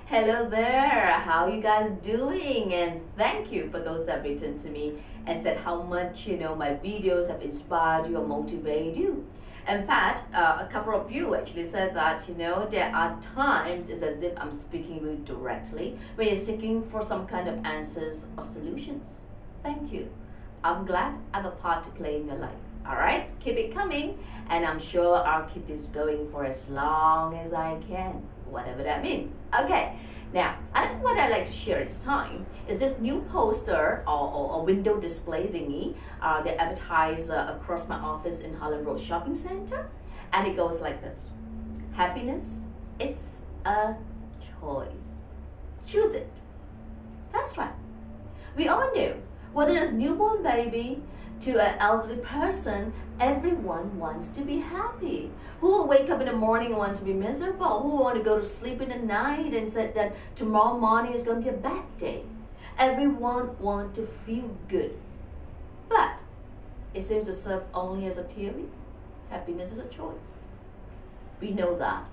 Hello there, how you guys doing? And thank you for those that have written to me and said how much my videos have inspired you or motivated you. In fact, a couple of you actually said that there are times it's as if I'm speaking to you directly when you're seeking for some kind of answers or solutions. Thank you. I'm glad I have a part to play in your life. All right, keep it coming, and I'm sure I'll keep this going for as long as I can, whatever that means. Okay, now I think what I like to share this time is this new poster or window display thingy they advertise across my office in Holland Road Shopping Center, and it goes like this: happiness is a choice. Choose it. That's right. We all know, whether it's newborn baby to an elderly person, everyone wants to be happy. Who will wake up in the morning and want to be miserable? Who will want to go to sleep in the night and say that tomorrow morning is going to be a bad day? Everyone wants to feel good. But it seems to serve only as a theory. Happiness is a choice. We know that.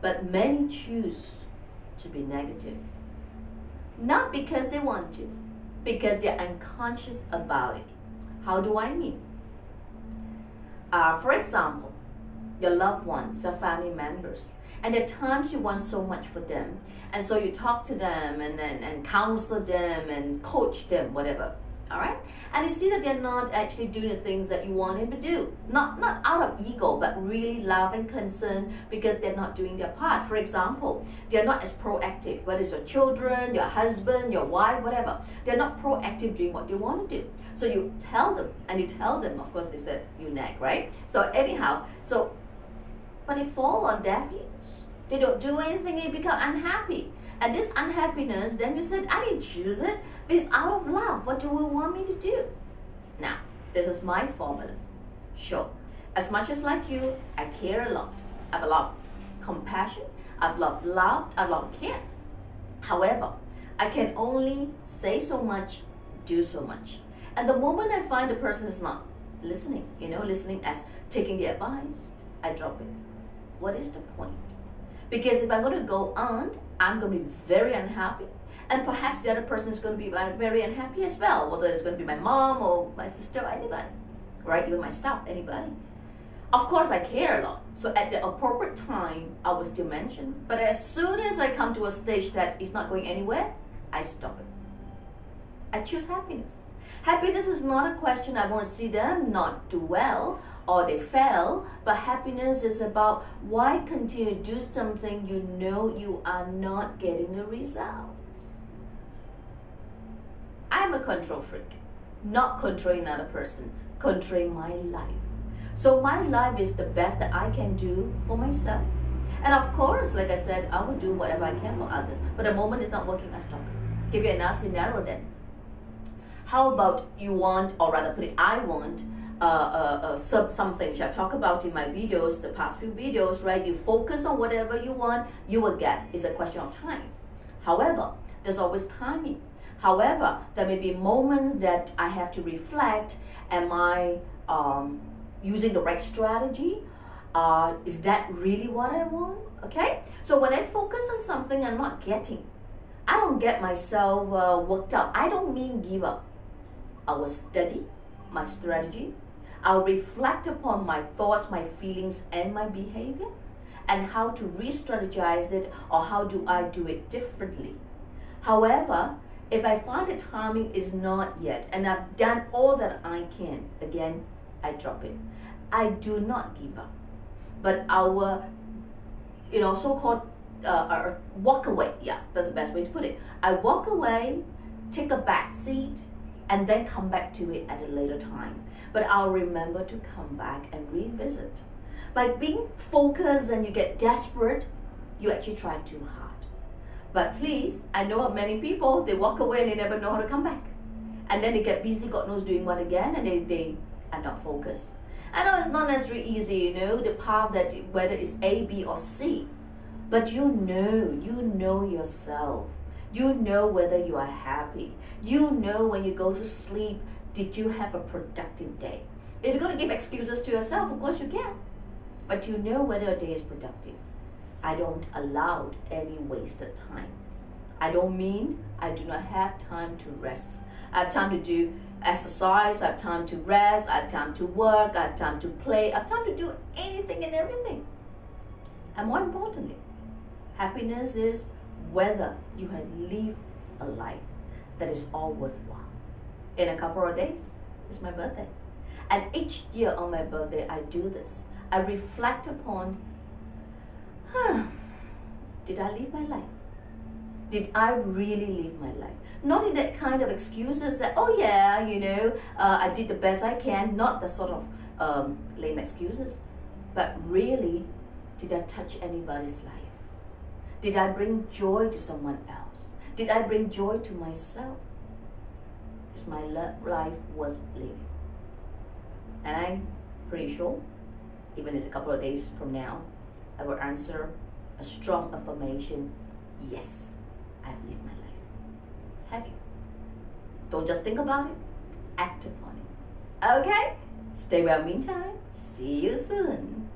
But many choose to be negative. Not because they want to, because they're unconscious about it. How do I mean? For example, your loved ones, your family members, and at times you want so much for them, and so you talk to them and counsel them and coach them, whatever. All right, and you see that they're not actually doing the things that you want them to do, not out of ego, but really love and concern because they're not doing their part. For example, they're not as proactive, whether it's your children, your husband, your wife, whatever. They're not proactive doing what they want to do. So you tell them, and you tell them, of course they said you nag, right? So anyhow, but they fall on deaf ears. They don't do anything, they become unhappy. And this unhappiness, then you said, I didn't choose it. It's out of love. What do you want me to do? Now, this is my formula. Sure, as much as like you, I care a lot. I have a lot of compassion. I've loved, I love care. However, I can only say so much, do so much. And the moment I find the person is not listening, listening as taking the advice, I drop it. What is the point? Because if I'm going to go on, I'm going to be very unhappy. And perhaps the other person is going to be very unhappy as well, whether it's going to be my mom or my sister or anybody, right? Even my staff, anybody. Of course, I care a lot. So at the appropriate time, I will still mention. But as soon as I come to a stage that it's not going anywhere, I stop it. I choose happiness. Happiness is not a question I want to see them not do well or they fail, but happiness is about why continue to do something you know you are not getting the results. I'm a control freak, not controlling another person, controlling my life. So my life is the best that I can do for myself. And of course, like I said, I will do whatever I can for others. But the moment it's not working, I stop it. Give you another scenario then. How about you want, or rather put it, I want something which I talk about in my videos, the past few videos, right? You focus on whatever you want, you will get. It's a question of time. However, there's always timing. However, there may be moments that I have to reflect. Am I using the right strategy? Is that really what I want? Okay? So when I focus on something I'm not getting, I don't get myself worked up. I don't mean give up. I will study my strategy. I'll reflect upon my thoughts, my feelings, and my behavior, and how to re-strategize it, or how do I do it differently. However, if I find the timing is not yet, and I've done all that I can, again, I drop it. I do not give up, but our, so-called walk away. Yeah, that's the best way to put it. I walk away, take a back seat, and then come back to it at a later time. But I'll remember to come back and revisit. By being focused and you get desperate, you actually try too hard. But please, I know of many people, they walk away and they never know how to come back. And then they get busy, God knows, doing what again, and they are not focused. I know it's not necessarily easy, the path that whether it's A, B, or C. But you know yourself. You know whether you are happy. You know when you go to sleep, did you have a productive day? If you're going to give excuses to yourself, of course you can. But you know whether a day is productive. I don't allow any wasted time. I don't mean I do not have time to rest. I have time to do exercise, I have time to rest, I have time to work, I have time to play, I have time to do anything and everything. And more importantly, happiness is whether you have lived a life that is all worthwhile. In a couple of days, it's my birthday. And each year on my birthday, I do this. I reflect upon, did I live my life? Did I really live my life? Not in that kind of excuses that, oh yeah, I did the best I can. Not the sort of lame excuses. But really, did I touch anybody's life? Did I bring joy to someone else? Did I bring joy to myself? Is my life worth living? And I'm pretty sure, even it's a couple of days from now, I will answer a strong affirmation, yes, I've lived my life. Have you? Don't just think about it, act upon it. Okay? Stay well meantime. See you soon.